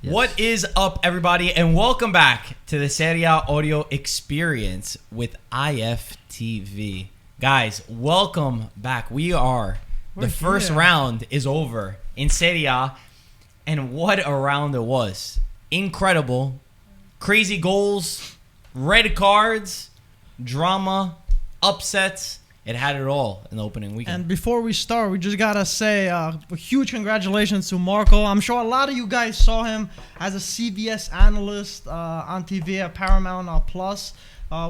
Yes. What is up, everybody, and welcome back to the Serie A audio experience with IFTV. Guys, welcome back. The first round is over in Serie A, and what a round it was. Incredible. Crazy goals, red cards, drama, upsets. It had it all in the opening weekend. And before we start, we just got to say a huge congratulations to Marco. I'm sure a lot of you guys saw him as a CBS analyst on TV at Paramount Plus.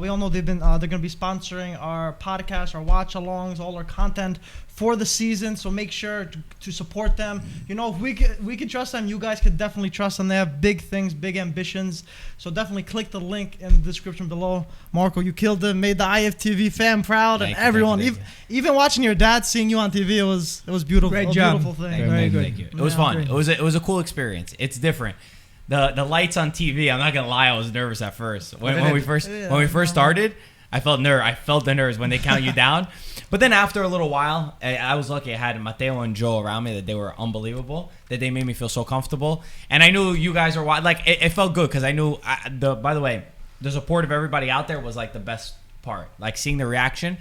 We all know they're going to be sponsoring our podcast, our watch-alongs, all our content for the season. So make sure to support them. You know, if we can trust them, you guys could definitely trust them. They have big things, big ambitions. So definitely click the link in the description below. Marco, you killed it, made the IFTV fam proud, and everyone, even watching your dad seeing you on TV, it was beautiful. Great job. Beautiful thing. Very good. Thank you. It was fun. It was a cool experience. It's different. The lights on TV. I'm not gonna lie. I was nervous at first when we first started. I felt the nerves when they count you down. But then after a little while, I was lucky. I had Matteo and Joe around me that they were unbelievable. That they made me feel so comfortable. And I knew you guys were like it felt good because I knew. By the way, the support of everybody out there was like the best part. Like seeing the reaction.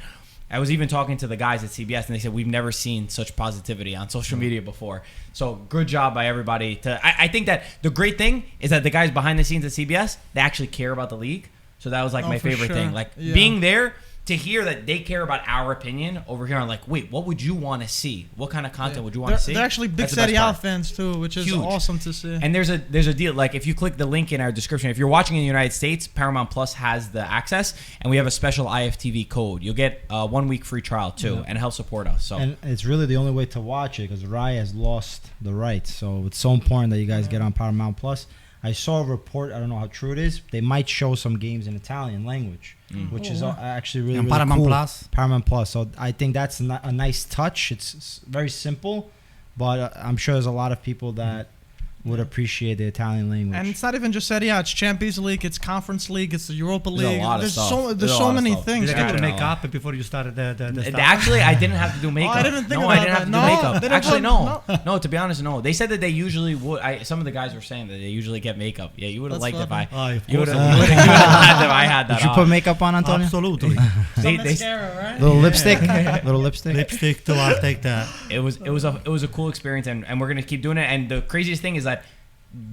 I was even talking to the guys at CBS, and they said, we've never seen such positivity on social media before. So good job by everybody. I think that the great thing is that the guys behind the scenes at CBS, they actually care about the league. So that was like my favorite thing. Like being there to hear that they care about our opinion over here. I'm like, wait, what would you want to see? What kind of content would you want to see? They're actually big Serie A fans too, which is awesome to see. And there's a deal. Like if you click the link in our description, if you're watching in the United States, Paramount Plus has the access, and we have a special IFTV code. You'll get a 1 week free trial too, and help support us. So and it's really the only way to watch it because Rai has lost the rights. So it's so important that you guys get on Paramount Plus. I saw a report. I don't know how true it is. They might show some games in Italian language, which is actually really Paramount cool. Plus. Paramount Plus. So I think that's a nice touch. It's very simple, but I'm sure there's a lot of people that would appreciate the Italian language. And it's not even just Serie A. It's Champions League. It's Conference League. It's the Europa League. There's a lot of stuff. There's so many things. Did you have to make up before you started the stuff? Actually, I didn't have to do makeup. I didn't think I didn't have to do makeup. Actually, no. To be honest, no. They said that they usually would. Some of the guys were saying that they usually get makeup. Yeah, you would have liked it if I. You would have laughed if I had that. Did you put makeup on, Antonio? Absolutely. Mascara, right? Little lipstick. Little lipstick. Lipstick too. I'll take that. It was a cool experience, and we're gonna keep doing it. And the craziest thing is that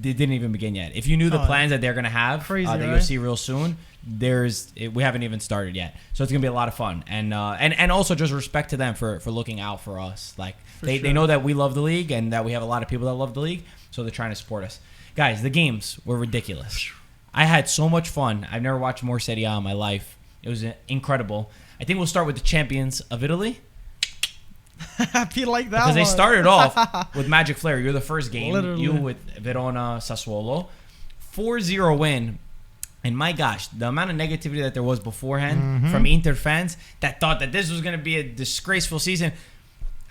they didn't even begin yet. If you knew the plans that they're gonna have, that you'll see real soon, we haven't even started yet. So it's gonna be a lot of fun, and also just respect to them for looking out for us. Like they know that we love the league and that we have a lot of people that love the league, so they're trying to support us. Guys, the games were ridiculous. I had so much fun. I've never watched more Serie A in my life. It was incredible. I think we'll start with the champions of Italy. Happy like that because they one. started off with Magic Flare. You're the first game. Literally. You with Verona Sassuolo. 4-0 win. And my gosh, the amount of negativity that there was beforehand from Inter fans that thought that this was going to be a disgraceful season.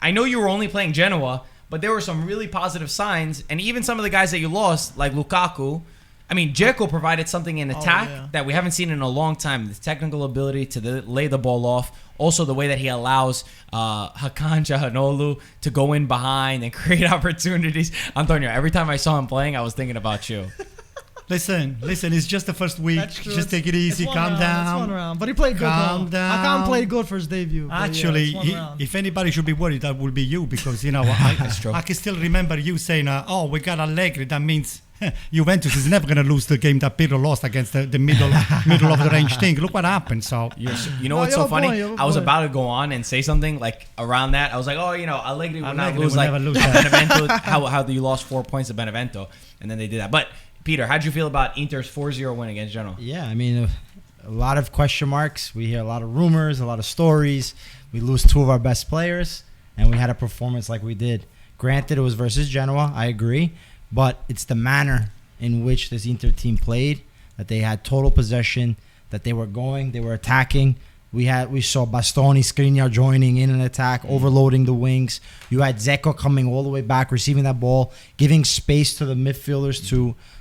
I know you were only playing Genoa, but there were some really positive signs. And even some of the guys that you lost, like Lukaku, I mean, Dzeko provided something in attack that we haven't seen in a long time. The technical ability to lay the ball off. Also, the way that he allows Hakan Çalhanoğlu to go in behind and create opportunities. Antonio, every time I saw him playing, I was thinking about you. Listen, it's just the first week. Just take it easy, calm down. It's one round. But he played good. Calm down. Hakan played good for his debut. Actually, if anybody should be worried, that will be you because, I can still remember you saying, we got Allegri. That means Juventus is never going to lose the game that Pirlo lost against the middle of the range thing. Look what happened. So you know what's so funny? I was about to go on and say something like around that. I was like, Allegri would not lose like Benevento. How you lost 4 points to Benevento, and then they did that. But Peter, how'd you feel about Inter's 4-0 win against Genoa? Yeah, I mean, a lot of question marks. We hear a lot of rumors, a lot of stories. We lose two of our best players, and we had a performance like we did. Granted, it was versus Genoa. I agree. But it's the manner in which this Inter team played, that they had total possession, that they were attacking. We saw Bastoni, Skriniar joining in an attack, overloading the wings. You had Dzeko coming all the way back, receiving that ball, giving space to the midfielders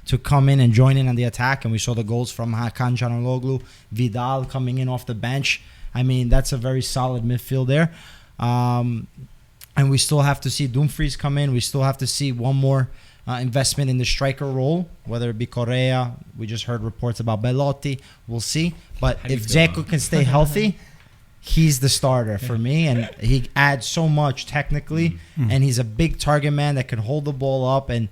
to come in and join in on the attack. And we saw the goals from Hakan Çalhanoğlu, Vidal coming in off the bench. I mean, that's a very solid midfield there. And we still have to see Dumfries come in. We still have to see one more investment in the striker role, whether it be Correa. We just heard reports about Belotti. We'll see. But if Dzeko can stay healthy, he's the starter for me, and he adds so much technically, and he's a big target man that can hold the ball up and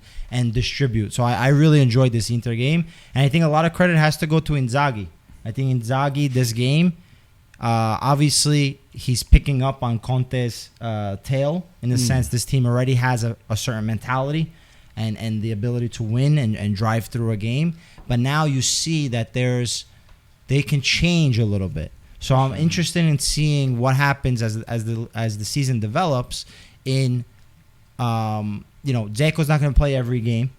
distribute. So I really enjoyed this Inter game, and I think a lot of credit has to go to Inzaghi. I think Inzaghi, this game, obviously he's picking up on Conte's tail in the sense this team already has a certain mentality and the ability to win and drive through a game. But now you see that they can change a little bit. So I'm interested in seeing what happens as the season develops. Dzeko's not going to play every game.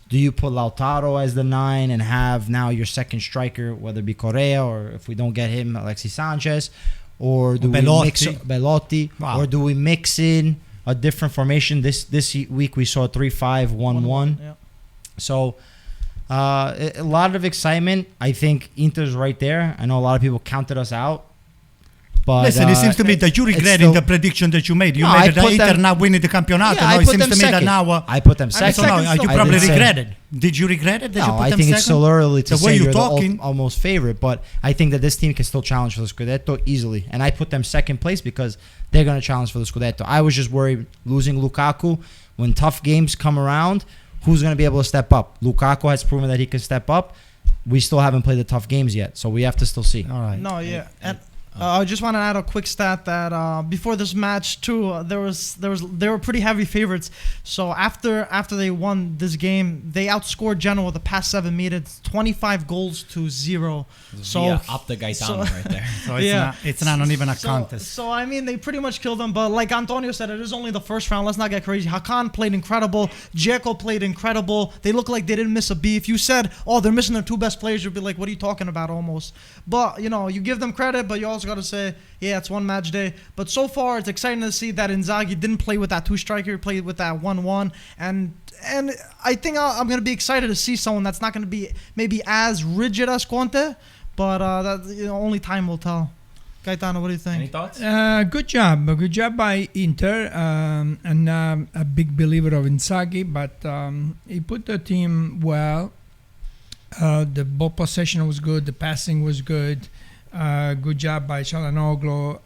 Do you put Lautaro as the 9 and have now your second striker, whether it be Correa or if we don't get him, Alexis Sanchez, or do we mix Belotti, or do we mix in a different formation? This week we saw 3-5-1-1. Yeah. So a lot of excitement. I think Inter's right there. I know a lot of people counted us out. But, listen, it seems to me that you regretting the prediction that you made. You made that Inter not winning the Campionato. Yeah, it seems to me that now... I put them second. You probably regretted. Did you regret it that you put them second? I think it's still early to say you're talking. the almost favorite, but I think that this team can still challenge for the Scudetto easily. And I put them second place because they're going to challenge for the Scudetto. I was just worried losing Lukaku. When tough games come around, who's going to be able to step up? Lukaku has proven that he can step up. We still haven't played the tough games yet, so we have to still see. All right. No, yeah. I just want to add a quick stat that before this match too, they were pretty heavy favorites. So after they won this game, they outscored Genoa the past 7 minutes, 25 goals to 0. So up the Gaetano right there. So it's not even a contest. So I mean, they pretty much killed them. But like Antonio said, it is only the first round. Let's not get crazy. Hakan played incredible. Dzeko played incredible. They look like they didn't miss a beat. If you said, "Oh, they're missing their 2 best players," you'd be like, "What are you talking about?" Almost. But you give them credit, but you also got to say, yeah, it's one match day. But so far, it's exciting to see that Inzaghi didn't play with that 2 striker. He played with that 1-1. And I think I'm going to be excited to see someone that's not going to be maybe as rigid as Conte. But only time will tell. Gaetano, what do you think? Any thoughts? Good job. Good job by Inter. And a big believer of Inzaghi. But he put the team well. The ball possession was good. The passing was good. Good job by Çalhanoğlu.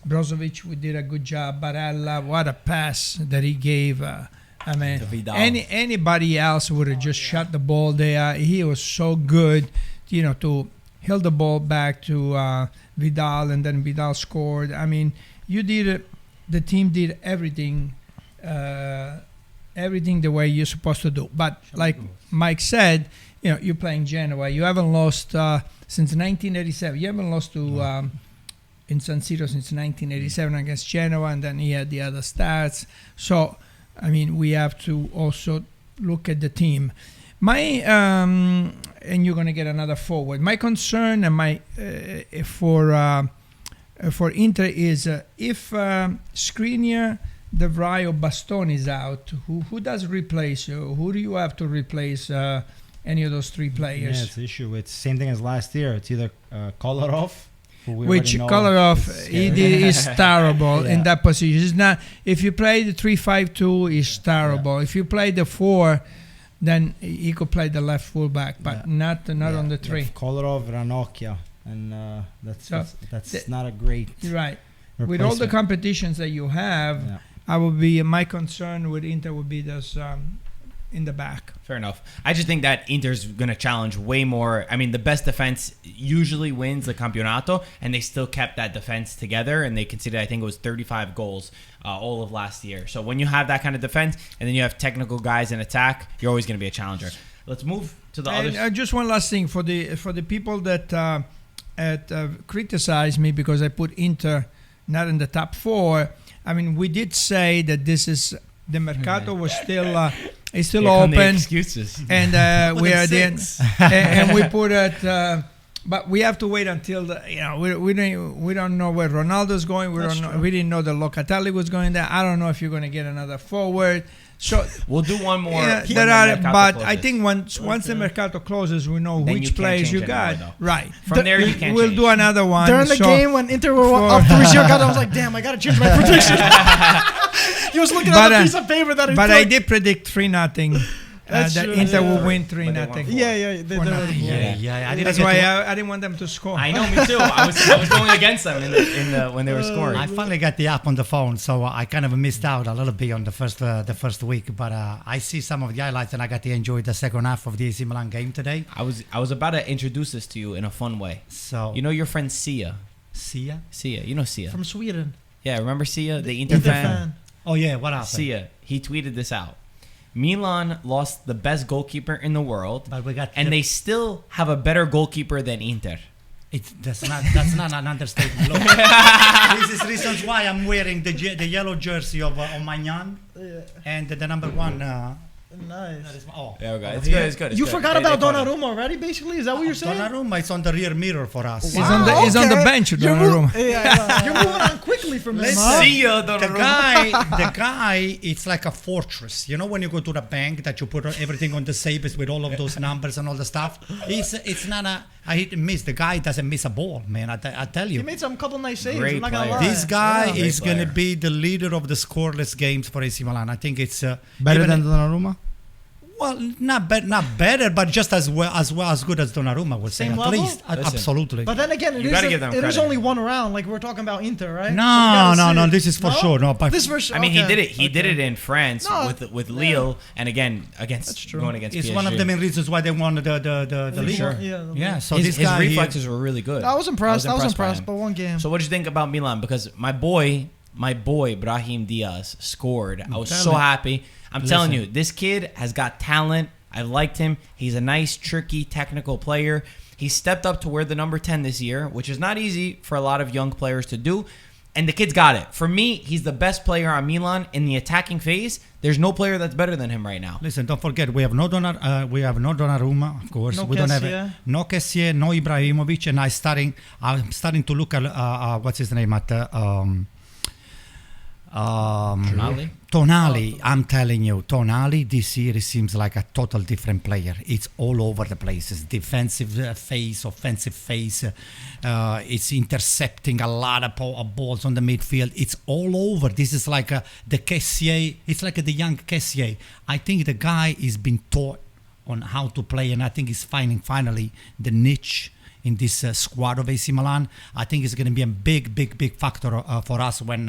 Brozovic, we did a good job. Barella, what a pass that he gave. I mean, anybody else would have just shot the ball there. He was so good, to hold the ball back to Vidal, and then Vidal scored. I mean, the team did everything the way you're supposed to do. But like Mike said, you're playing Genoa. You haven't lost since 1987. You haven't lost to in San Siro since 1987 against Genoa, and then he had the other stats. So, I mean, we have to also look at the team. And you're going to get another forward. My concern and for Inter is if Skriniar, De Vrij, or Bastoni is out, who does replace you? Who do you have to replace? Any of those 3 players? Yeah, it's the issue. It's the same thing as last year. It's either Kolarov, which Kolarov is terrible in that position. It's not. If you play the 3-5-2, he's terrible. If you play the 4, then he could play the left fullback, but not on the 3. Kolarov, Ranocchia, and that's not a great. Right. With all the competitions that you have, my concern with Inter would be those. In the back. Fair enough. I just think that Inter's going to challenge way more. I mean, the best defense usually wins the Campionato, and they still kept that defense together, and they conceded, I think it was 35 goals all of last year. So when you have that kind of defense, and then you have technical guys in attack, you're always going to be a challenger. Let's move to the others. Just one last thing for the people that criticize me because I put Inter not in the top 4. I mean, we did say that this is the Mercato was still it's still open, excuses. And we are then and we put it. But we have to wait until we don't know where Ronaldo's going. We didn't know that Locatelli was going there. I don't know if you're going to get another forward. So We'll do one more. yeah, when there the are, mercato but closes. I think once the mercato closes, we know Then you which can't players change you anymore, got. though. Right. From there, you can't We'll change. do another one. During the so- game when Inter were up 3-0, I was like, damn, I gotta change my prediction. He was looking at the piece of paper that he But took. I did predict 3-0. That's That true, Inter yeah. will win But they 3-0. won Yeah, they For did. nothing. Yeah. I didn't That's get why to- I didn't want them to score. I know, me too. I was going against them in the when they were scoring. I finally got the app on the phone, so I kind of missed out a little bit on the first week. But I see some of the highlights, and I got to enjoy the second half of the AC Milan game today. I was about to introduce this to you in a fun way. So You know your friend Sia? Sia. You know Sia? From Sweden. Yeah, remember Sia, the Inter Inter fan? Oh yeah, what happened? Sia, he tweeted this out. Milan lost the best goalkeeper in the world, But we got and they still have a better goalkeeper than Inter. That's not an understatement. Look, this is reasons why I'm wearing the yellow jersey of Maignan and the number one. Nice. Oh, There we go. over It's here. good. It's good. It's You good. forgot They about caught it. Donnarumma already, basically? Is that what you're saying? Donnarumma is on the rear mirror for us. He's on the bench, You're Donnarumma. You're moving on quickly from this. Listen, Sia, the Donnarumma. guy, it's like a fortress. You know when you go to the bank that you put everything on the safes with all of those numbers and all the stuff. It's not a. I hate to miss. The guy doesn't miss a ball, man. I tell He you. made some couple nice saves. Great I'm not gonna player. lie. This guy Yeah. is Great going to player. be the leader of the scoreless games for AC Milan. I think it's Better even- than Donnarumma? well, not better, but just as good as Donnarumma would say. Same At level? least, Listen. absolutely. But then again, You gotta give them it is credit. only one round. Like we're talking about Inter, right? No. This is for sure. No, but This version. I mean, he did it. He did it in France No, with Lille, and again against That's true. going against it's PSG. one of the main reasons why they won the league. Sure. Yeah. So his this guy here- reflexes were really good. I was impressed. I was by impressed him. by one game. So what did you think about Milan? Because my boy Brahim Diaz scored. I was so telling- happy. I'm telling you, this kid has got talent. I liked him. He's a nice, tricky, technical player. He stepped up to wear the number 10 this year, which is not easy for a lot of young players to do. And the kid's got it. For me, he's the best player on Milan in the attacking phase. There's no player that's better than him right now. Listen, don't forget we have no Donnarumma, of course. No We don't have Kessié. no Kessié, no Ibrahimovic, and I'm starting to look at what's his name at Tonali. I'm telling you, Tonali this year seems like a total different player. It's all over the place. It's defensive phase, offensive phase. It's intercepting a lot of balls on the midfield. It's all over. This is like the Kessié. It's like the young Kessié. I think the guy is being taught on how to play, and I think he's finding finally the niche in this squad of AC Milan. I think it's going to be a big factor for us when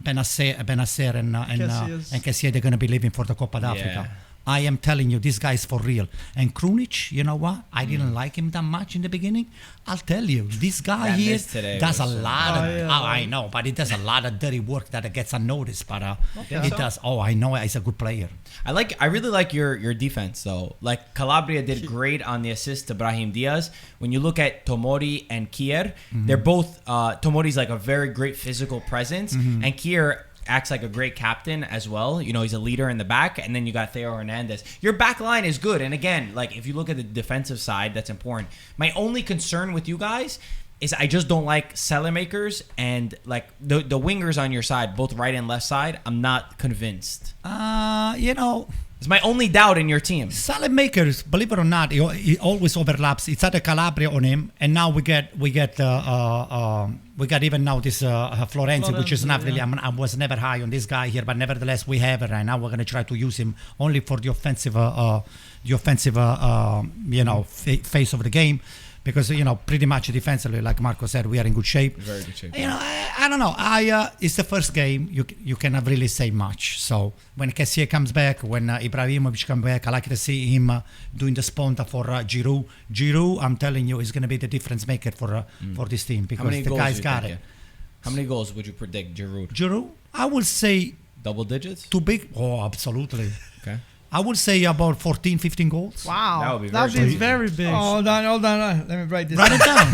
Benacer and Kessié, they're going to be leaving for the Coppa d'Africa. I am telling you, this guy is for real. And Krunic, you know what? I didn't like him that much in the beginning. I'll tell you, this guy That here miss today does a was- lot of. yeah. I know, but he does a lot of dirty work that gets unnoticed. But it does. Oh, I know, he's a good player. I really like your defense though. Like Calabria did great on the assist to Brahim Diaz. When you look at Tomori and Kier, they're both Tomori's like a very great physical presence, and Kier acts like a great captain as well. You know, he's a leader in the back, and then you got Theo Hernandez. Your back line is good, and again, like if you look at the defensive side, that's important. My only concern with you guys is I just don't like Selemakers and like the wingers on your side, both right and left side. I'm not convinced. You know, It's my only doubt in your team. salad makers, believe it or not, he always overlaps. It's either Calabria on him, and now we get even now this Florenzi, which is not really. I was never high on this guy here, but nevertheless we have it right now. We're gonna try to use him only for the offensive, phase of the game. Because pretty much defensively, like Marco said, we are in good shape. Very good shape. I don't know. It's the first game. You cannot really say much. So when Kessié comes back, when Ibrahimovic comes back, I like to see him doing the sponta for Giroud. Giroud, I'm telling you, is going to be the difference maker for this team because the guy's got it. How many goals would you predict, Giroud? Giroud, I will say Double digits? too big. Oh, absolutely. Okay. I would say about 14, 15 goals. Wow, That would be that'd very be very big. Hold on. Let me write this. Write it down.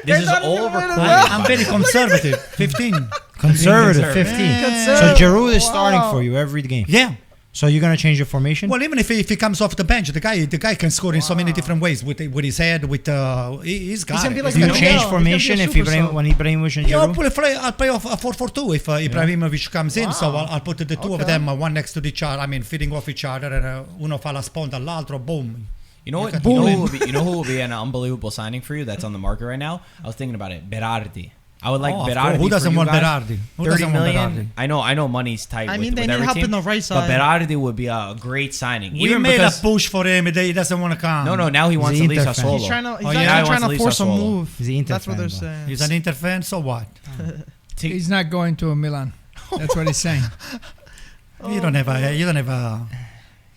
This is not even all winning recorded. I'm very conservative. 15. Conservative, 15. Conservative. So Giroud is starting Wow. for you every game. Yeah. So you're gonna change your formation? Well, even if he comes off the bench, the guy can score in so many different ways with his head. He's got gonna it. be like Do you Yeah, change he's formation gonna be a if super sub. when Ibrahimovic and Yeah, Giroud? I'll play off a 4-4-2 if Ibrahimovic comes in. So I'll put the two of Okay. them one next to each other. I mean, feeding off each other, and uno fa la sponda all'altro. Boom. You know what? can You know who will be an unbelievable signing for you? That's on the market right now. I was thinking about it. Berardi. I would like Oh, of Berardi. course. Who doesn't for you want guys. Berardi? Who 30 doesn't want million. I know money's tight. I with, mean, they with need every help team, in the right But side. Berardi would be a great signing. We Even made because a push for him. He doesn't want to come. no, now he wants to He's leave Inter fan. Sassuolo. He's trying to, Oh, he's yeah? actually He wants trying to to leave force a Sassuolo. move. He's the Inter That's what fan, they're though. saying. He's an Inter fan, so what? He's not going to Milan. That's what he's saying. You don't have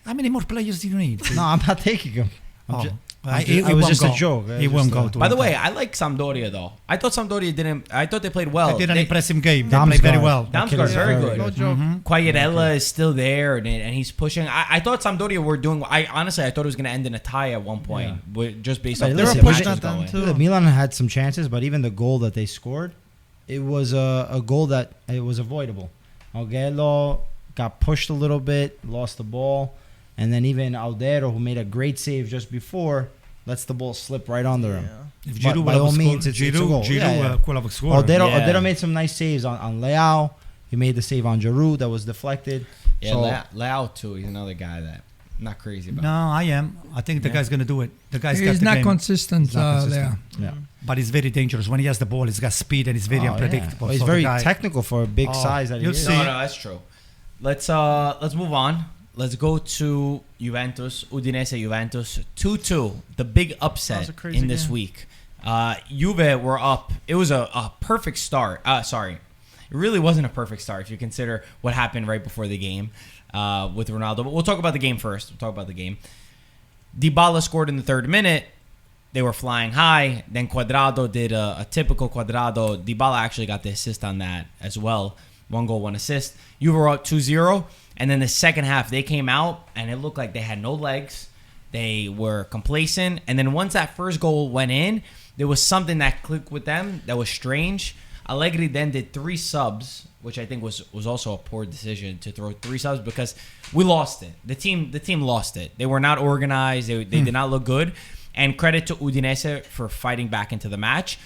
how many more players do you need? No, I'm not taking him. Oh. It was won't just a go. joke. He won't go to By the Inter. way, I like Sampdoria though. I thought Sampdoria didn't. I thought they played well. They did an They- impressive game. They Damsgaard. played very well. Damsgaard That kid is very very good. No good. joke. Quagliarella is still there, and he's pushing. I thought Sampdoria were doing. I honestly thought it was going to end in a tie at one point, just based But off They the were listen, pushing matches at them going. too. Look, Milan had some chances, but even the goal that they scored, it was a goal that it was avoidable. Augello got pushed a little bit, lost the ball, and then even Aldero, who made a great save just before, lets the ball slip right under him. If But Giroud by will all have means, scored, it's a goal. Giroud could have scored. Aldero Yeah. made some nice saves on Leao. He made the save on Giroud that was deflected. Yeah, So- Leao too. He's another guy that I'm not crazy about. No, I am. I think the Yeah. guy's going to do it. The guy's got He's the not game. consistent, He's not consistent. there. Yeah. But he's very dangerous. When he has the ball, he's got speed and he's very Oh, unpredictable. Well, he's So the very guy- technical for a big Oh, size that he you'll is. see. No, that's true. Let's move on. Let's go to Juventus, Udinese Juventus 2-2. The big That upset was a crazy in this game. week. Juve were up. It was a perfect start. Sorry. It really wasn't a perfect start if you consider what happened right before the game with Ronaldo. But we'll talk about the game first. Dybala scored in the 3rd minute. They were flying high. Then Cuadrado did a typical Cuadrado. Dybala actually got the assist on that as well. 1 goal, 1 assist. Juve were up 2-0. And then the second half, they came out, and it looked like they had no legs. They were complacent. And then once that first goal went in, there was something that clicked with them that was strange. Allegri then did 3 subs, which I think was also a poor decision to throw 3 subs because we lost it. The team lost it. They were not organized. They did not look good. And credit to Udinese for fighting back into the match.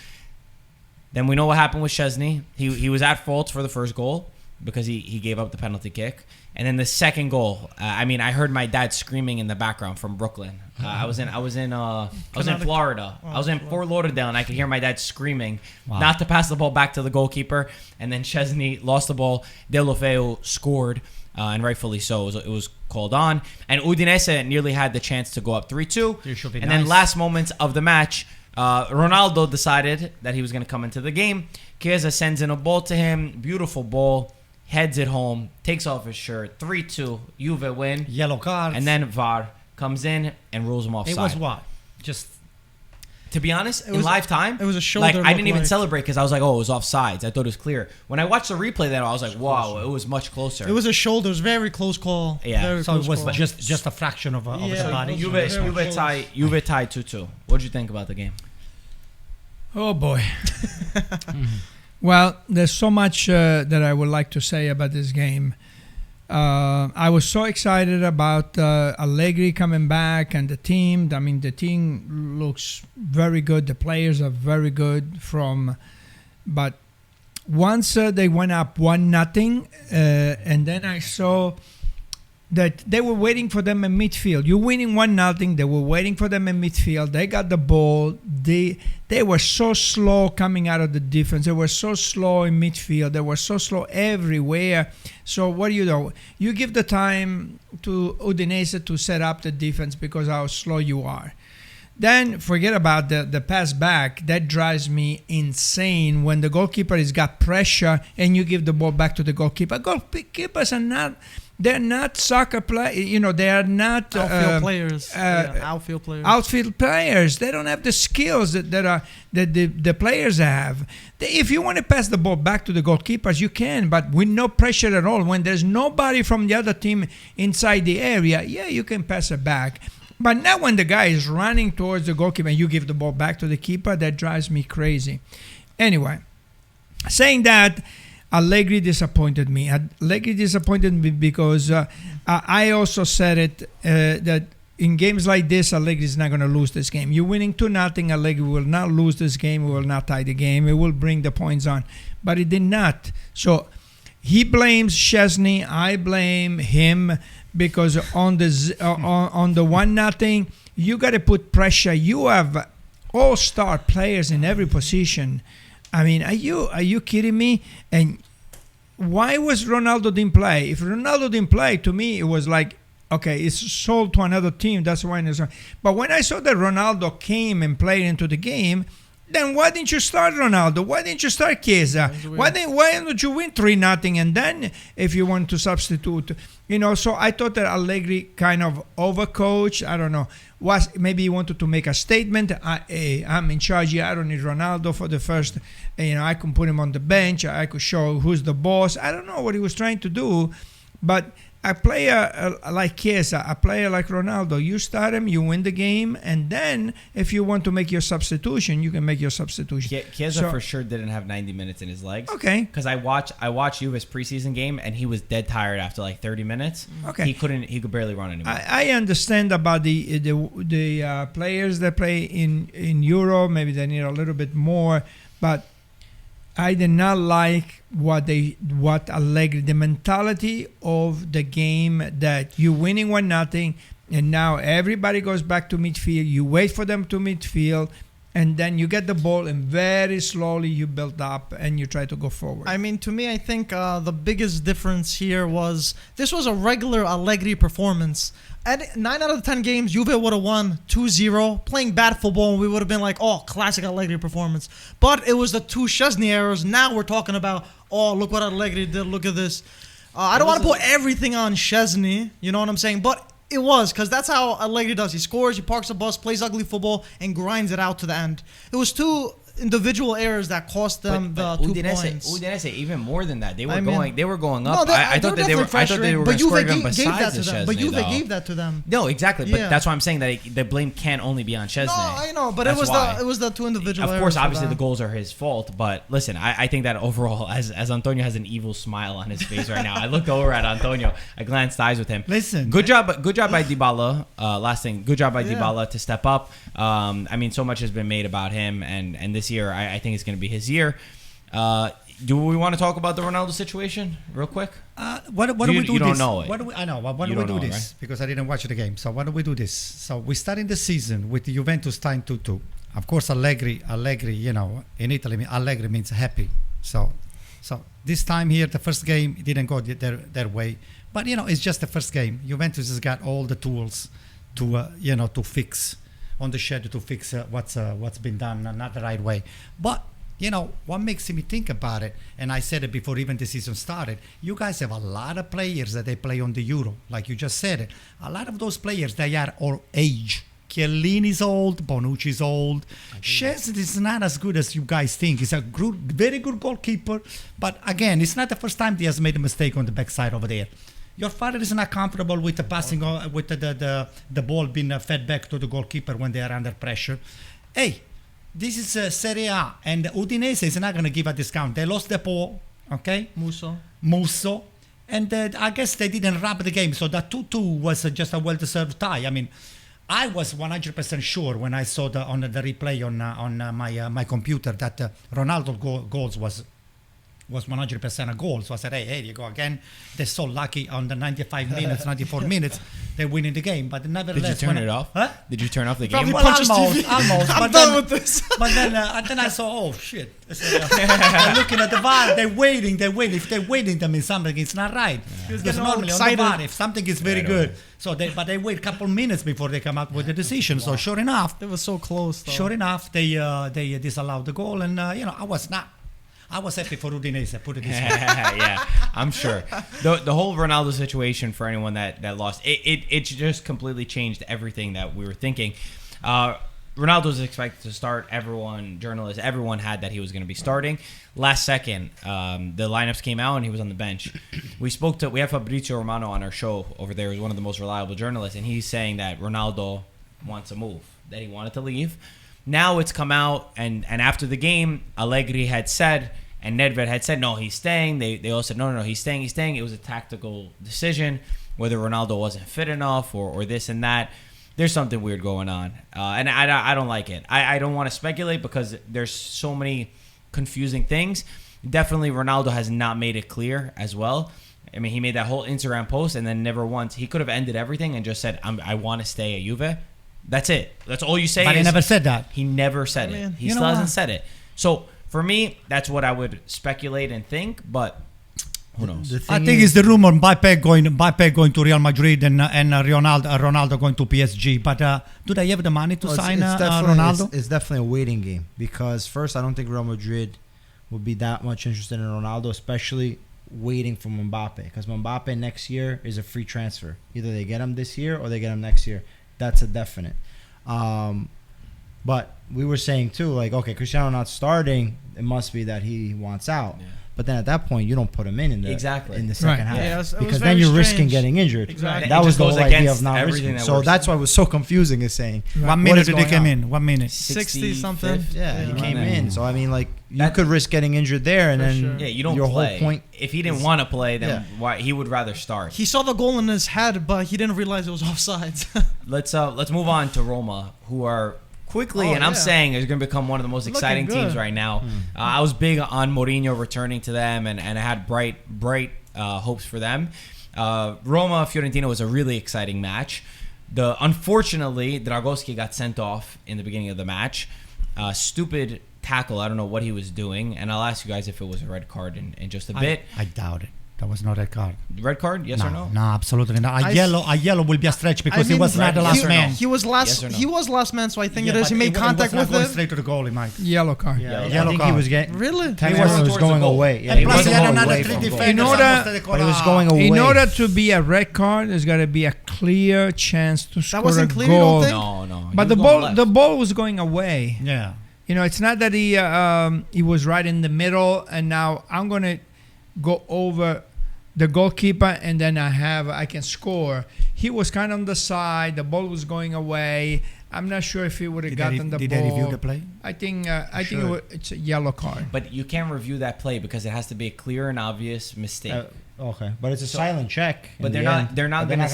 Then we know what happened with Szczesny. He was at fault for the first goal because he gave up the penalty kick. And then the second goal, I heard my dad screaming in the background from Brooklyn. I was in Florida. I was in Fort Lauderdale, and I could hear my dad screaming not to pass the ball back to the goalkeeper. And then Szczesny lost the ball. Deulofeu scored, and rightfully so. It was called on. And Udinese nearly had the chance to go up 3-2. And then last moments of the match, Ronaldo decided that he was going to come into the game. Chiesa sends in a ball to him. Beautiful ball. Heads it home, takes off his shirt, 3-2, Juve win, Yellow cards. and then VAR comes in and rules him offside. It was what? Just To be honest, in was- live time, it was a shoulder Like I look didn't even like. celebrate because I was like, oh, it was offsides. I thought it was clear. When I watched the replay, then I was like, wow, it was much closer. It was a shoulders, very close call. Yeah. Very so close it was call. just a fraction of Yeah. the body. So Juve tied 2-2. What did you think about the game? Oh boy. Well, there's so much that I would like to say about this game. I was so excited about Allegri coming back and the team. I mean, the team looks very good. The players are very good. But once they went up 1-0, and then I saw that they were waiting for them in midfield. You're winning 1-0. They were waiting for them in midfield. They got the ball. They were so slow coming out of the defense. They were so slow in midfield. They were so slow everywhere. So what do? You give the time to Udinese to set up the defense because how slow you are. Then forget about the pass back. That drives me insane when the goalkeeper has got pressure and you give the ball back to the goalkeeper. Goalkeepers are not... They're not soccer players. They are not outfield players. Outfield players. Outfield players. They don't have the skills that the players have. If you want to pass the ball back to the goalkeepers, you can, but with no pressure at all. When there's nobody from the other team inside the area, yeah, you can pass it back. But not when the guy is running towards the goalkeeper and you give the ball back to the keeper. That drives me crazy. Anyway, saying that, Allegri disappointed me. Allegri disappointed me because I also said it that in games like this, Allegri is not going to lose this game. You're winning 2-0. Allegri will not lose this game. He will not tie the game. He will bring the points on. But he did not. So he blames Szczesny. I blame him because on the 1-0, you got to put pressure. You have all-star players in every position. I mean, are you kidding me? And why was Ronaldo didn't play? If Ronaldo didn't play, to me, it was like, okay, it's sold to another team. That's why. But when I saw that Ronaldo came and played into the game, then why didn't you start Ronaldo? Why didn't you start Chiesa? Why don't you win 3-0 and then if you want to substitute? So I thought that Allegri kind of overcoached. I don't know. Maybe he wanted to make a statement. I'm in charge here. I don't need Ronaldo for the first. I can put him on the bench. I could show who's the boss. I don't know what he was trying to do, but a player like Chiesa, a player like Ronaldo, you start him, you win the game, and then if you want to make your substitution, you can make your substitution. Chiesa for sure didn't have 90 minutes in his legs. Okay. Because I watched Juve's preseason game, and he was dead tired after like 30 minutes. Okay. He could barely run anymore. I understand about the players that play in Europe. Maybe they need a little bit more, but I did not like what Allegri, the mentality of the game that you're winning 1-0 and now everybody goes back to midfield. You wait for them to midfield and then you get the ball and very slowly you build up and you try to go forward. I mean, to me, I think the biggest difference here was this was a regular Allegri performance. At 9 out of the 10 games, Juve would have won 2-0, playing bad football, and we would have been like, oh, classic Allegri performance. But it was the two Szczesny errors. Now we're talking about, oh, look what Allegri did, look at this. I don't want to put everything on Szczesny, you know what I'm saying? But it was, because that's how Allegri does. He scores, he parks the bus, plays ugly football, and grinds it out to the end. It was two individual errors that cost them the 2 points. Udinese even more than that. They were going up. No, I thought they were going to score even besides the Szczesny. But Juve gave that to them. No, exactly. But that's why I'm saying that the blame can't only be on Szczesny. No, I know, but it was the two individual errors. Of course, obviously the goals are his fault. But listen, I think that overall, as Antonio has an evil smile on his face right now, I looked over at Antonio. I glanced eyes with him. Listen, good job by Dybala. Last thing, good job by Dybala to step up. I mean, so much has been made about him, and this year I think it's going to be his year. Do we want to talk about the Ronaldo situation real quick? Why do we do this? You don't know it. Why do we do this? Right? Because I didn't watch the game. So why do we do this? So we starting the season with the Juventus tying 2-2. Of course, Allegri, in Italy, Allegri means happy. So this time here, the first game, it didn't go their way. But, it's just the first game. Juventus has got all the tools to fix on the schedule, to fix what's been done not the right way. But what makes me think about it, and I said it before even the season started, you guys have a lot of players that they play on the Euro, like you just said it. A lot of those players, they are all age. Chiellini's old, Bonucci's old. Szczesny is not as good as you guys think. He's a very good goalkeeper, but again, it's not the first time he has made a mistake on the backside over there. Your father is not comfortable with the passing, with the ball being fed back to the goalkeeper when they are under pressure. Hey, this is Serie A, and Udinese is not going to give a discount. They lost the ball, okay? Musso. And I guess they didn't wrap the game, so that 2-2 was just a well-deserved tie. I mean, I was 100% sure when I saw on the replay on my computer that Ronaldo goals was 100% a goal. So I said, hey, here you go again. They're so lucky on the 95 minutes, 94 minutes, they're winning the game. But nevertheless... Did you turn it off? Huh? Did you turn off the game? Well, almost. I'm done with this. But then I saw, oh, shit. They're looking at the VAR. They're waiting. If they're waiting, that means something is not right. Yeah. Because normally on the VAR, if something is very good, but they wait a couple minutes before they come up with the decision. Wow. So sure enough... It was so close, though. Sure enough, they disallowed the goal. And, I was happy for Udinese, put it this way. Yeah, I'm sure. The whole Ronaldo situation, for anyone that lost, it just completely changed everything that we were thinking. Ronaldo was expected to start. Journalists, everyone had that he was going to be starting. Last second, the lineups came out and he was on the bench. We have Fabrizio Romano on our show over there, who's one of the most reliable journalists, and he's saying that Ronaldo wants to move, that he wanted to leave. Now it's come out, and after the game, Allegri had said, and Nedved had said no, he's staying. They all said no, he's staying. It was a tactical decision, whether Ronaldo wasn't fit enough or this and that. There's something weird going on, and I don't like it. I don't want to speculate because there's so many confusing things. Definitely, Ronaldo has not made it clear as well. I mean, he made that whole Instagram post and then never once. He could have ended everything and just said, I want to stay at Juve. That's it. That's all you say. But he never said that. He never said it. He still hasn't said it. So for me, that's what I would speculate and think. But who knows? I think it's the rumor Mbappe going to Real Madrid and Ronaldo going to PSG. But do they have the money to sign Ronaldo? It's definitely a waiting game because first, I don't think Real Madrid would be that much interested in Ronaldo, especially waiting for Mbappe, because Mbappe next year is a free transfer. Either they get him this year or they get him next year. That's a definite. But we were saying too, like, okay, Cristiano not starting, it must be that he wants out. Yeah. But then at that point, you don't put him in the second half, because then you're risking getting injured. Exactly. That was the whole idea of not risking. So that's why it was so confusing. Is saying 1 minute did he come in? 1 minute, 60 something. Yeah, he came in. So I mean, like you could risk getting injured there, and then you don't play. Whole point. If he didn't want to play, then why he would rather start. He saw the goal in his head, but he didn't realize it was offsides. Let's move on to Roma, who are quickly, I'm saying is going to become one of the most exciting teams right now. I was big on Mourinho returning to them, and I had bright hopes for them. Roma Fiorentina was a really exciting match. Unfortunately, Dragoschi got sent off in the beginning of the match. Stupid tackle. I don't know what he was doing, and I'll ask you guys if it was a red card in just a bit. I doubt it. That was not a card. Red card? Yes or no? No, absolutely not. A yellow will be a stretch because he was not the last man. He was last. He was last man, so I think it is. He made contact with him. Straight to the goalie, Mike. Yellow card. I think he was getting really. He was going away. Yeah, he was going away. But he was going away. In order to be a red card, there's got to be a clear chance to score a goal. That wasn't clear, you don't think? No. But the ball was going away. Yeah. You know, it's not that he was right in the middle, and now I'm gonna go over the goalkeeper, and then I can score. He was kind of on the side. The ball was going away. I'm not sure if he would have gotten the ball. Did they review the play? I think it's a yellow card. But you can't review that play because it has to be a clear and obvious mistake. Okay, but it's a silent check. But they're not going to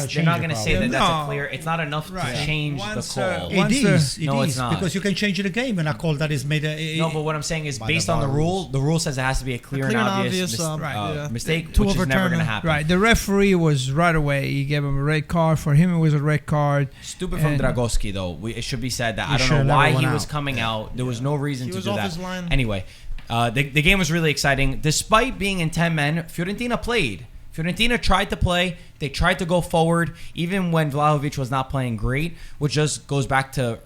say that that's a clear. It's not enough to change the call. It is. It's not, because you can change the game when a call that is made. No, but what I'm saying is based on the rule. The rule says it has to be a clear and obvious mistake, which is never going to happen. Right. The referee was right away. He gave him a red card. For him, it was a red card. Stupid from Dragoschi, though. It should be said that I don't know why he was coming out. There was no reason to do that. His line. Anyway, the game was really exciting. Despite being in 10 men, Fiorentina played. Fiorentina tried to play. They tried to go forward, even when Vlahovic was not playing great, which just goes back to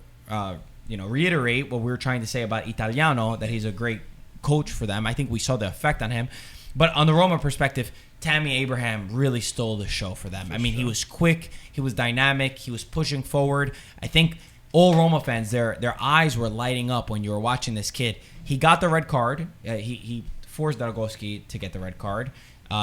reiterate what we were trying to say about Italiano, that he's a great coach for them. I think we saw the effect on him. But on the Roma perspective, Tammy Abraham really stole the show for them. He was quick. He was dynamic. He was pushing forward. I think all Roma fans, their eyes were lighting up when you were watching this kid. He got the red card. He forced Dragoschi to get the red card.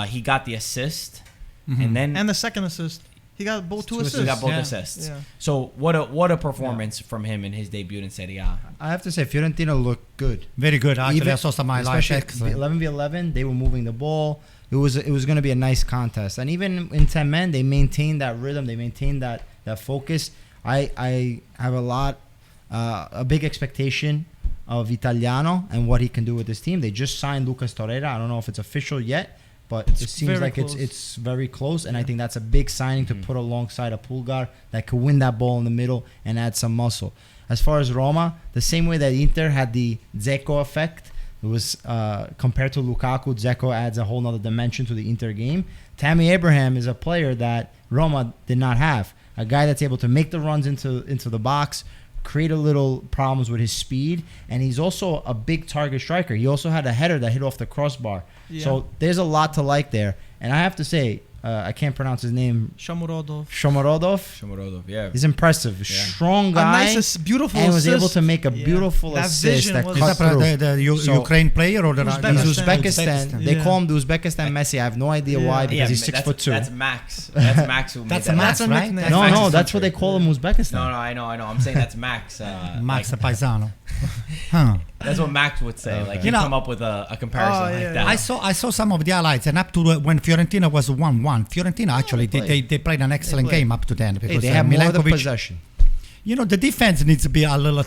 He got the assist, and the second assist. He got two assists. He got both assists. Yeah. So what a performance from him in his debut in Serie A. I have to say, Fiorentina looked good. Very good. Actually, I saw some highlights. 11v11, they were moving the ball. It was going to be a nice contest. And even in 10 men, they maintained that rhythm. They maintained that focus. I have a big expectation of Italiano and what he can do with this team. They just signed Lucas Torreira. I don't know if it's official yet, but it seems like it's very close, and I think that's a big signing to put alongside a Pulgar that could win that ball in the middle and add some muscle. As far as Roma, the same way that Inter had the Dzeko effect, it was compared to Lukaku, Dzeko adds a whole nother dimension to the Inter game. Tammy Abraham is a player that Roma did not have, a guy that's able to make the runs into the box, create a little problems with his speed, and he's also a big target striker. He also had a header that hit off the crossbar. Yeah. So there's a lot to like there. And I have to say, I can't pronounce his name. Shomurodov. Shomurodov. Yeah. He's impressive. Strong guy. A nice, beautiful and was assist. able to make a beautiful That assist vision that was- cut Is that through. the Ukraine player or the He's Uzbekistan. Uzbekistan. They Yeah. call him the Uzbekistan Messi. I have no idea why because he's 6'2". That's Max. That's Max who made That's that. a Max, That's a right? nickname. No, Max's that's what they country. call him Uzbekistan. No, I know. I'm saying that's Max. Max like, Paisano. Huh. that's what Max would say. Like, you come up with a comparison Oh, like yeah. that. I saw some of the highlights, and up to when Fiorentina was 1-1. Fiorentina actually they played an excellent played. game up to then Hey, because they have more of the Milenkovic. possession. You know, the defense needs to be a little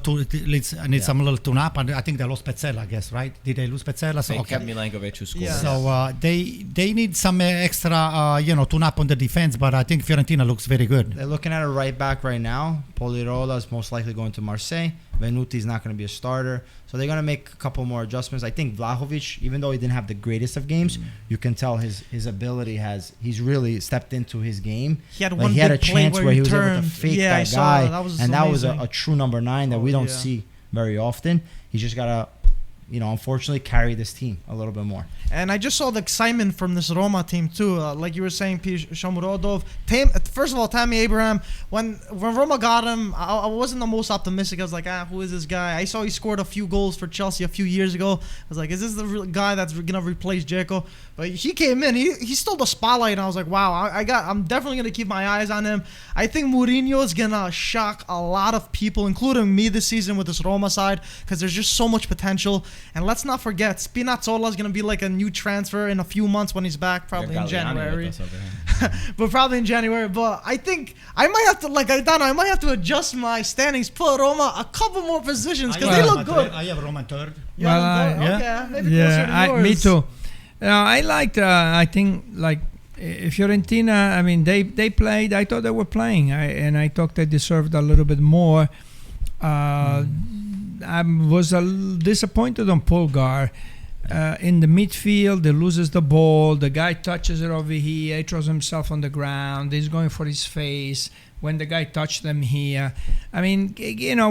needs some little tune up, and I think they lost Pezzella, I guess, right? Did they lose Pezzella? So They kept Milenkovic who scored. Yeah. So they need some extra tune up on the defense, but I think Fiorentina looks very good. They're looking at a right back right now. Polirola is most likely going to Marseille. Venuti is not going to be a starter. So they're going to make a couple more adjustments. I think Vlahovic, even though he didn't have the greatest of games, you can tell his ability he's really stepped into his game. He had Like, one he had a big play chance where he was able to turned. fake Yeah, I that saw guy. that. That was And that was amazing. a true number 9 that we don't yeah. see very often. He's just got to, unfortunately carry this team a little bit more. And I just saw the excitement from this Roma team too. Like you were saying, Shomurodov. First of all, Tammy Abraham. When Roma got him, I wasn't the most optimistic. I was like, who is this guy? I saw he scored a few goals for Chelsea a few years ago. I was like, is this the real guy that's gonna replace Dzeko? But he came in. He stole the spotlight, and I was like, wow. I'm definitely gonna keep my eyes on him. I think Mourinho is gonna shock a lot of people, including me, this season with this Roma side, because there's just so much potential. And let's not forget, Spinazzola is gonna be like a new transfer in a few months when he's back, probably in January. But probably in January. But I think I might have to, like Aitana, I might have to adjust my standings, put Roma a couple more positions because they look good. I have Roma third. Me too. I liked. I think like Fiorentina. I mean, they played. I thought they were playing. I thought they deserved a little bit more. I was disappointed on Polgar. In the midfield, he loses the ball. The guy touches it over here. He throws himself on the ground. He's going for his face. When the guy touched them here, I mean,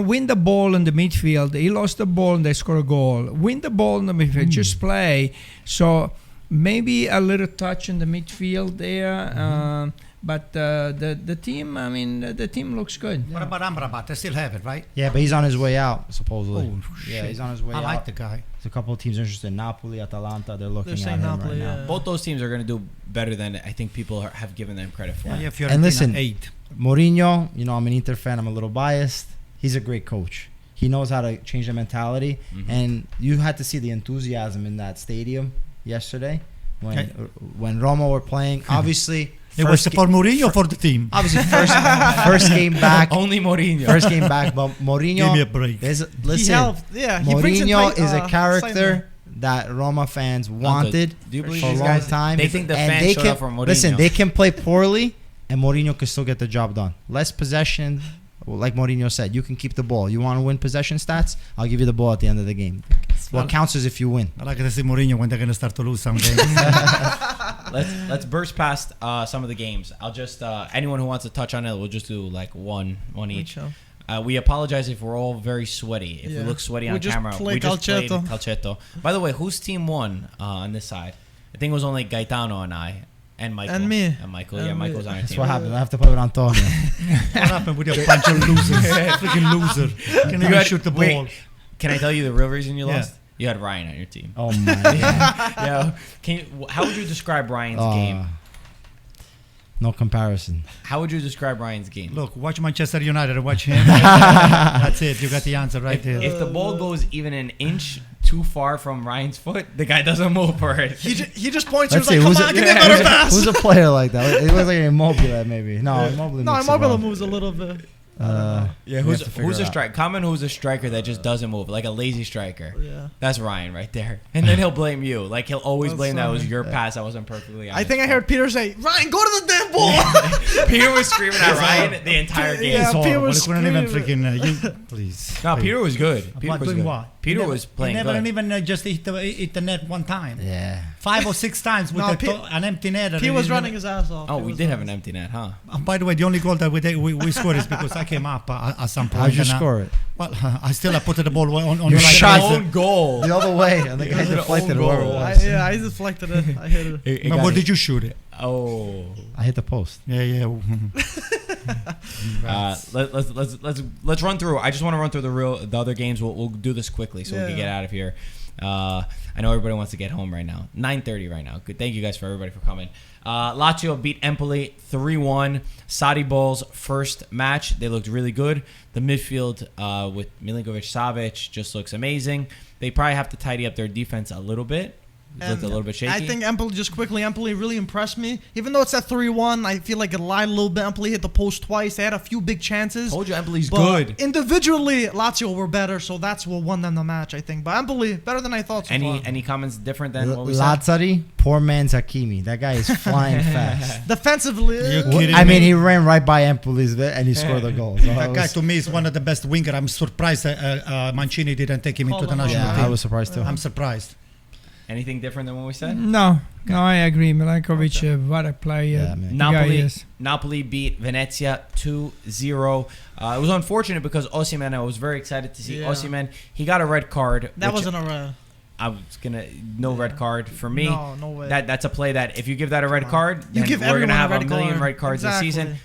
win the ball in the midfield. He lost the ball and they score a goal. Win the ball in the midfield. Just play. So maybe a little touch in the midfield there. But the team, I mean, the team looks good. What about Amrabat? They still have it, right? Yeah, but he's on his way out, supposedly. Oh, yeah, shit. he's on his way I out. like the guy. There's a couple of teams interested in Napoli, Atalanta. They're looking They're at saying him Napoli, right now. yeah. Both those teams are going to do better than I think people have given them credit for. Yeah, Fiorentina And listen, 8. Mourinho, I'm an Inter fan. I'm a little biased. He's a great coach. He knows how to change the mentality. And you had to see the enthusiasm in that stadium yesterday when Roma were playing. Obviously, It was for Mourinho for the team. obviously first game back. Only Mourinho. First game back, but Mourinho. Give me a break. He Listen, helped. Yeah, he brings in Mourinho tight, is a character excitement. that Roma fans wanted Do you believe for a these long guys? time. They think the And fans they showed can, up for Mourinho. Listen, they can play poorly, and Mourinho can still get the job done. Less possession, like Mourinho said, you can keep the ball. You want to win possession stats? I'll give you the ball at the end of the game. What counts is if you win. I like to see Mourinho when they're going to start to lose some games. Let's burst past some of the games. I'll just anyone who wants to touch on it, we'll just do like one each. We apologize if we're all very sweaty. If we look sweaty on just camera, play we just played Calcetto. Calcetto. By the way, whose team won on this side? I think it was only Gaetano and I. And Michael. And me. And Michael. And Yeah, me. Michael's on our That's team. what happened. I have to put it on Antonio. What happened with your bunch of losers? Freaking loser. Can You even had- shoot the wait, ball. Can I tell you the real reason you Yeah. lost? You had Ryan on your team. Oh my god. Yeah. How would you describe Ryan's game? No comparison. How would you describe Ryan's game? Look, watch Manchester United and watch him. That's it. You got the answer right there. If the ball goes even an inch too far from Ryan's foot, the guy doesn't move for it. He just points. Let's He see. was like, "Come on, give me a better pass." Who's a player like that? It looks like Immobile, maybe. No, Immobile. No, mixes it Immobile up. moves a little bit. Yeah, we who's have to figure a it out. striker? Comment who's a striker that just doesn't move, like a lazy striker. Yeah. That's Ryan right there. And then he'll blame you. Like he'll always That's blame that it was funny. your pass that wasn't perfectly on I his think I foot. heard Peter say, "Ryan, go to the damn ball." Peter was screaming at Ryan the entire game. Yeah, It's Peter horrible. was We couldn't even screaming. freaking... please. No, please. Peter was good. Peter What, was doing good. what? Peter He was playing He never good. even just hit the net one time. Yeah. 5 or 6 times with No, an empty net. He was running his ass off. Oh, He we was did have running an empty net, huh? By the way, the only goal that we scored is because I came up at some point. How'd you and, score it? Well, I still put the ball on You the right shot side. own goal. The other way, and the guy was an deflected own whoever it goal. was. I deflected it. I hit it. But where did you shoot it? Oh. I hit the post. Yeah. Let's run through. I just want to run through the other games. We'll do this quickly so we can get out of here. I know everybody wants to get home right now. 9:30 right now. Good. Thank you guys for everybody for coming. Lazio beat Empoli 3-1. Sadi Ball's first match. They looked really good. The midfield with Milinkovic-Savic just looks amazing. They probably have to tidy up their defense a little bit. Looked a little bit shaky. I think Empoli really impressed me. Even though it's at 3-1, I feel like it lied a little bit. Empoli hit the post twice. They had a few big chances. Told you Empoli's but good. Individually, Lazio were better, so that's what won them the match, I think. But Empoli, better than I thought so far. Any comments different than what we said? Lazzari, poor man's Hakimi. That guy is flying fast. Defensively, I mean, he ran right by Empoli's and he scored the goal. So that guy to me is one of the best winger. I'm surprised Mancini didn't take him into the national team. I was surprised too. I'm surprised. Anything different than what we said? No, I agree. Milinkovic, what a player. Yeah, Napoli beat Venezia 2-0. It was unfortunate because Osimhen, I was very excited to see Osimhen. He got a red card. That wasn't a red. I was no red card for me. No way. That's a play that if you give that a red card, then give we're gonna have a everyone million red cards this Exactly. season.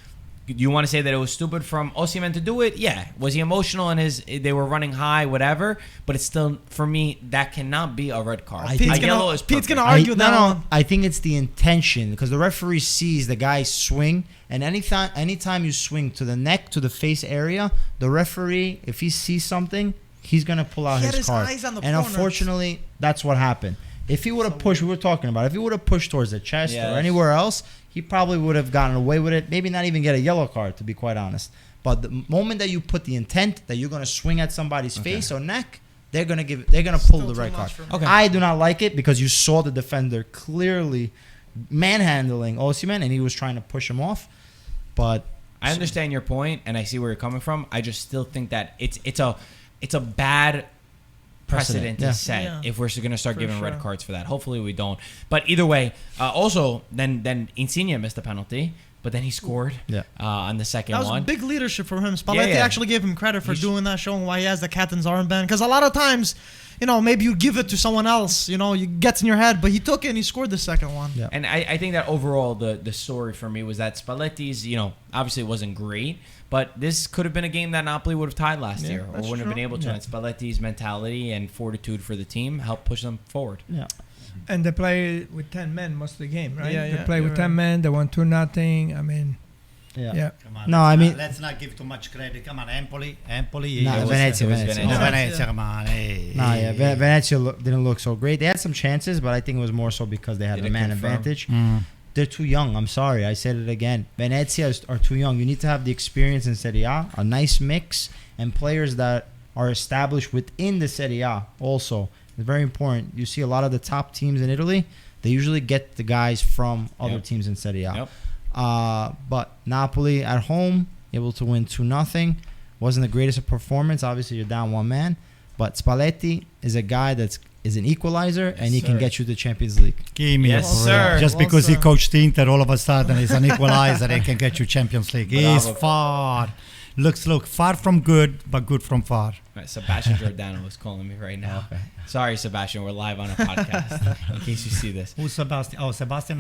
You want to say that it was stupid from Osimhen to do it? Yeah. Was he emotional and they were running high, whatever? But it's still, for me, that cannot be a red card. Pete's gonna argue that one. I think it's the intention because the referee sees the guy swing, and anytime you swing to the neck, to the face area, the referee, if he sees something, he's gonna pull out his card. Eyes on the and corners. unfortunately, that's what happened. If he would have pushed, we were talking about, if he would have pushed towards the chest or anywhere else, he probably would have gotten away with it. Maybe not even get a yellow card, to be quite honest. But the moment that you put the intent that you're going to swing at somebody's face or neck, they're going to pull the red card. Okay. I do not like it because you saw the defender clearly manhandling Osimhen and he was trying to push him off. But I understand your point and I see where you're coming from. I just still think that it's a bad precedent to set if we're going to start giving red cards for that. Hopefully we don't. But either way, also then Insigne missed a penalty, but then he scored on the second one. That was big leadership from him. Spalletti actually gave him credit for doing that, showing why he has the captain's armband. Because a lot of times, maybe you give it to someone else, it gets in your head, but he took it and he scored the second one. Yeah. And I think that overall the story for me was that Spalletti's, obviously wasn't great, but this could have been a game that Napoli would have tied last year or wouldn't have been able to. And Spalletti's mentality and fortitude for the team helped push them forward. Yeah. And they play with 10 men most of the game, right? Yeah, They play with 10 men. They won 2-0. I mean, yeah. Come on, No, I mean, let's not give too much credit. Come on, Empoli. Venezia. Venezia, come on. Hey. Venezia didn't look so great. They had some chances, but I think it was more so because they had the man advantage. They're too young. I'm sorry. I said it again. Venezia are too young. You need to have the experience in Serie A, a nice mix, and players that are established within the Serie A also. It's very important. You see a lot of the top teams in Italy, they usually get the guys from other teams in Serie A. But Napoli at home, able to win 2-0. Wasn't the greatest of performance. Obviously, you're down one man. But Spalletti is a guy is an equalizer, and he can get you to Champions League. Give me Yes, sir. Just because he coached Inter, all of a sudden he's an equalizer, he can get you Champions League. He's far. Look, far from good, but good from far. Right, Sebastian Giordano is calling me right now. Okay. Sorry, Sebastian. We're live on a podcast in case you see this. Who's Sebastian? Oh, Sebastian.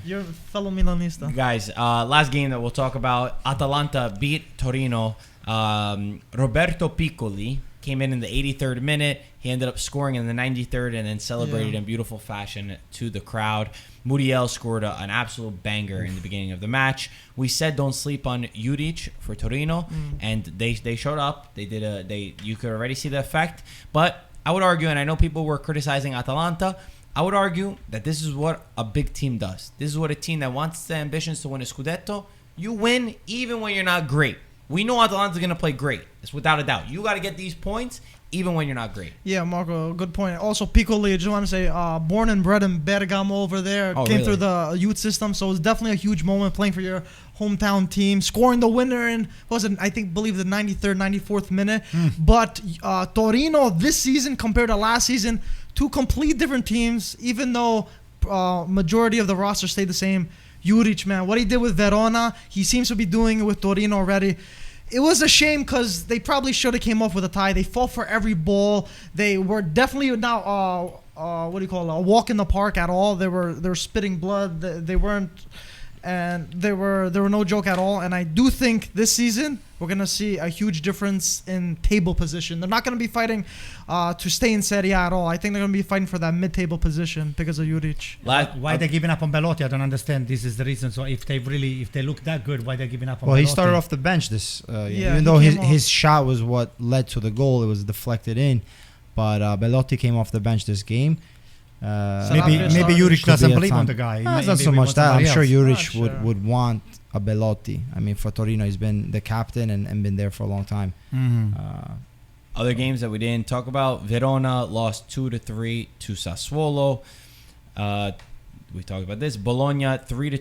You're a fellow Milanista. Guys, last game that we'll talk about. Atalanta beat Torino. Roberto Piccoli came in the 83rd minute. He ended up scoring in the 93rd and then celebrated in beautiful fashion to the crowd. Muriel scored an absolute banger in the beginning of the match. We said don't sleep on Juric for Torino, and they showed up. You could already see the effect. But I would argue, and I know people were criticizing Atalanta, I would argue that this is what a big team does. This is what a team that wants the ambitions to win a Scudetto, you win even when you're not great. We know Atalanta's going to play great. It's without a doubt. You got to get these points even when you're not great. Yeah, Marco, good point. Also, Piccoli, I just want to say, born and bred in Bergamo over there, came through the youth system, so it's definitely a huge moment playing for your hometown team, scoring the winner in, believe the 93rd, 94th minute. But Torino this season compared to last season, two complete different teams, even though majority of the roster stayed the same. Juric, man, what he did with Verona, he seems to be doing it with Torino already. It was a shame because they probably should have came off with a tie. They fought for every ball. They were definitely now what do you call it, a walk in the park at all. They were spitting blood. They weren't, and they were no joke at all. And I do think this season we're gonna see a huge difference in table position. They're not gonna be fighting to stay in Serie A at all. I think they're gonna be fighting for that mid-table position because of Juric. Why they're giving up on Belotti? I don't understand. This is the reason. So if they look that good, why they're giving up on Belotti? Well, he started off the bench this Yeah, even though he his came off. his shot was what led to the goal. It was deflected in, but Belotti came off the bench this game. Maybe started. Juric Could doesn't be a believe on time. the guy. It's not Maybe so he much wants that. I'm somebody sure else. Juric Not sure. would want a Belotti. I mean, for Torino, he's been the captain and been there for a long time. Other games that we didn't talk about: Verona lost 2-3 to Sassuolo. We talked about this. Bologna 3-2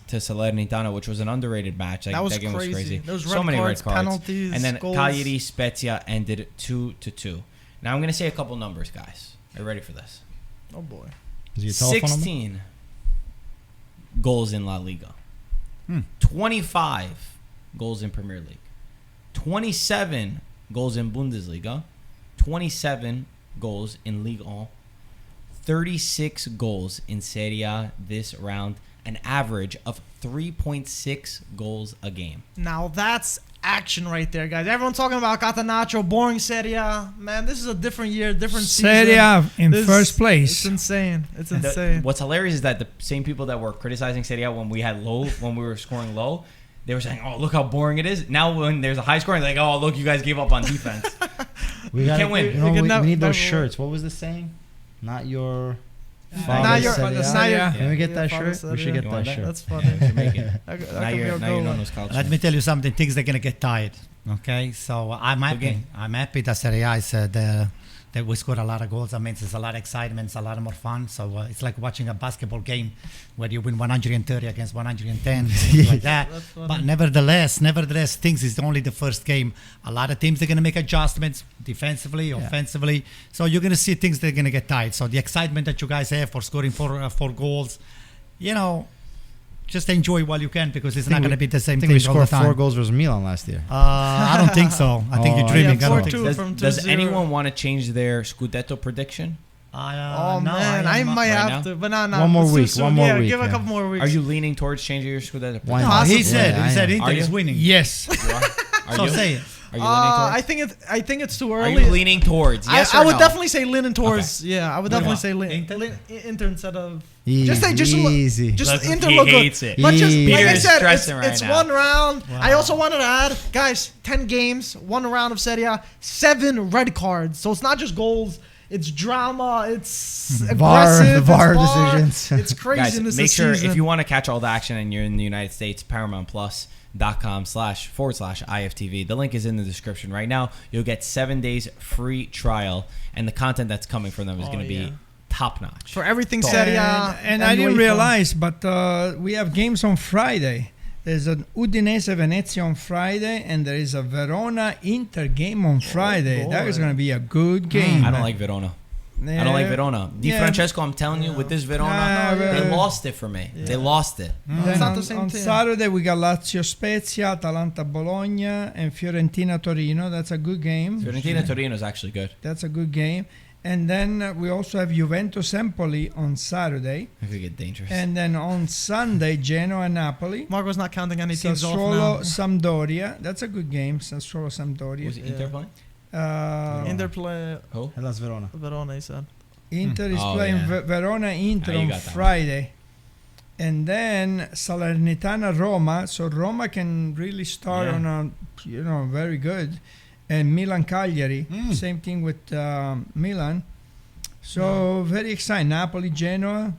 to Salernitana, which was an underrated match. That was game crazy. was crazy. There was So red many cards, red cards. penalties, And then goals. Cagliari Spezia ended 2-2. Now I'm going to say a couple numbers, guys. Are you ready for this? Oh boy. Is your telephone number? 16 goals in La Liga. 25 goals in Premier League. 27 goals in Bundesliga. 27 goals in Ligue 1. 36 goals in Serie A this round. An average of 3.6 goals a game. Now that's action right there, guys. Everyone talking about Catenaccio, boring Serie A. Man, this is a different year, different season. Serie A in This- first place. It's insane. It's The- insane. what's hilarious is that the same people that were criticizing Serie A when we were scoring low, they were saying, "Oh, look how boring it is." Now when there's a high scoring, they're like, "Oh, look, you guys gave up on defense." We gotta- can't win. You know, We can we never- need those never shirts. What was the saying? Not your. Not father's your- Serie A. not your- Can we get that Yeah, shirt? father's We should Serie A. get You that want that? shirt. That's funny. Jamaican. That could now be you're a now good you know one. those culture. Let me tell you something. Things they're gonna get tired. Okay, so I'm happy. game. I'm happy that Serie A is that we scored a lot of goals. I mean, there's a lot of excitement. It's a lot more fun. So it's like watching a basketball game where you win 130 against 110, something like that. That's funny. But nevertheless, things is only the first game. A lot of teams are gonna make adjustments defensively, offensively. So you're gonna see things that are gonna get tired. So the excitement that you guys have for scoring four goals, you know. Just enjoy while you can because it's not going to be the same I think thing we all the scored time. 4 goals versus Milan last year. I don't think so. I think you're Oh, dreaming. yeah, I don't 4-2 think. from Does 2-0. anyone want to change their Scudetto prediction? Oh No, man, I might right have now? to, but no. One more it's too week, soon. one more yeah, week, give a yeah. couple more weeks. Are you leaning towards changing your Scudetto Why prediction? not? He Possibly. said Yeah, I am. Inter Are you? is winning. Yes. Are So you? say it. Are you leaning towards? I think it's too Are early. you leaning towards? Yes I or would no? definitely say leaning towards. Yeah, I would definitely what? say Inter? Inter instead of Easy, just look, easy. just Look, Inter he look good. hates it. But just like I Peter's said, stressing right it's now. one round. Wow. I also wanted to add, guys, 10 games, one round of Serie A, 7 red cards. So it's not just goals. It's drama. It's VAR, aggressive. VAR it's decisions. It's crazy Guys, in this make sure season. if you want to catch all the action and you're in the United States, ParamountPlus.com//IFTV. The link is in the description right now. You'll get 7 days free trial, and the content that's coming from them is going to be top notch. For everything Serie A. And I didn't UEFA. realize, but we have games on Friday. There's an Udinese Venezia on Friday, and there is a Verona Inter game on Friday. That is boy. going to be a good game. I don't like Verona. I don't like Verona. Di Yeah. Francesco, I'm telling you, with this Verona, Nah, they but- lost it for me. They lost it. Then It's not on, the same on team. Saturday we got Lazio Spezia, Atalanta Bologna, and Fiorentina Torino. That's a good game. Fiorentina Torino is actually good. That's a good game. And then we also have Juventus Empoli on Saturday. It could get dangerous. And then on Sunday, Genoa Napoli. Marco's not counting any teams off Sassuolo now. Sampdoria. That's a good game. Sassuolo Sampdoria. Was Inter playing? Inter play Who? Hellas Verona. Verona, he said. Inter is Oh, playing yeah. Verona Inter Ah, you on got that one. Friday. And then Salernitana Roma. So Roma can really start Yeah. on a, very good. And Milan Cagliari. Same thing with Milan. So very exciting. Napoli And Genoa.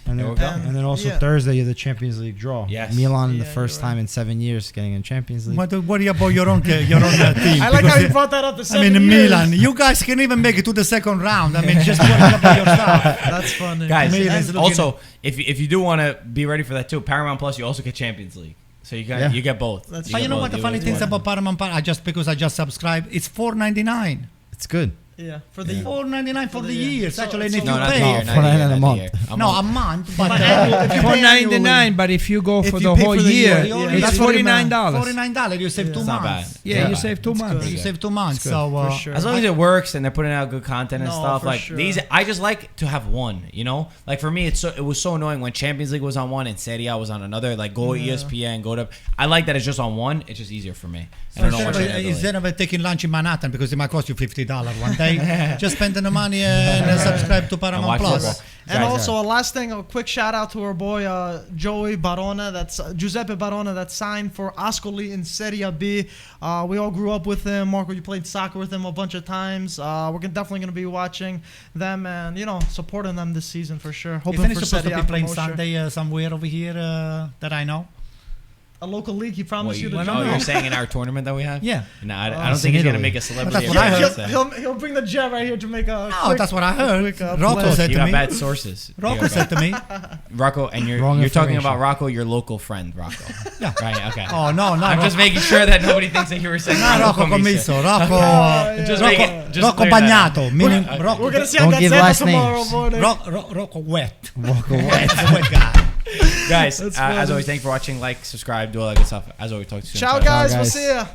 then, There we go. and then also Yeah. Thursday, you have the Champions League draw. Yes. Milan, Yeah, the first you're right. time in 7 years getting in Champions League. What worry about your own team? I like how because you brought that up the I 7 mean, years. Milan. You guys can even make it to the second round. I mean, just worry about yourself. That's funny. Guys, Milan's and looking- also, if you do want to be ready for that too, Paramount Plus, you also get Champions League. So you got Yeah. you get both. That's You But get you know both. what the You funny get thing is both. about Paramount? Because I just subscribed. It's $4.99. It's good. Yeah, for the $4.99 for the year. year. So- Actually, and so- if No, you not the pay, year. $4.99 Not the year, a not the month. year. no, a month, but if you pay $4.99, annually- but if you go if for you the pay whole for the year, year, it's that's what it meant. $49. $49, you save Yeah. 2 It's not bad. months. Yeah, you bad. save 2 It's months. good. You save 2 months. Good, So for sure. As long as it works and they're putting out good content and No, stuff, for like sure. these, I just like to have one. You know, like for me, it was so annoying when Champions League was on one and Serie A was on another. Like go to ESPN, go to. I like that it's just on one. It's just easier for me. I don't know what Instead of taking lunch in Manhattan because it might cost you $50 one day, just spend the money and subscribe to Paramount watch Plus. football. And Guys, also, a last thing, a quick shout out to our boy Joey Barona. That's Giuseppe Barona that signed for Ascoli in Serie B. We all grew up with him. Marco, you played soccer with him a bunch of times. We're definitely going to be watching them and supporting them this season for sure. Hoping Isn't he for supposed to Serie be A playing promotion. Sunday somewhere over here that I know? A local league. He promised you to oh, join. you're saying in our tournament that we have? Yeah. No, I don't think he's gonna make a celebrity. That's what I heard. appearance. He'll bring the jet right here to make a. No, that's what I heard. Rocco play. said You to got me. bad sources. Rocco said to me. Rocco, and you're Wrong talking information. about Rocco, your local friend, Rocco. Yeah. Right. Okay. Oh no, no. I'm just making sure that nobody thinks that you were saying No, Rocco Commisso. Rocco. Just Yeah. make it. Just Rocco clear that Bagnato. Meaning Okay. Rocco. We're gonna see Don't on give Gazzetta last tomorrow names. morning. Rocco wet. Walk away. Wet guy. Guys, That's as funny. always, thanks for watching. Like, subscribe, do all that good stuff. As always, talk to you soon. Ciao, Ciao. guys. We'll guys. see ya.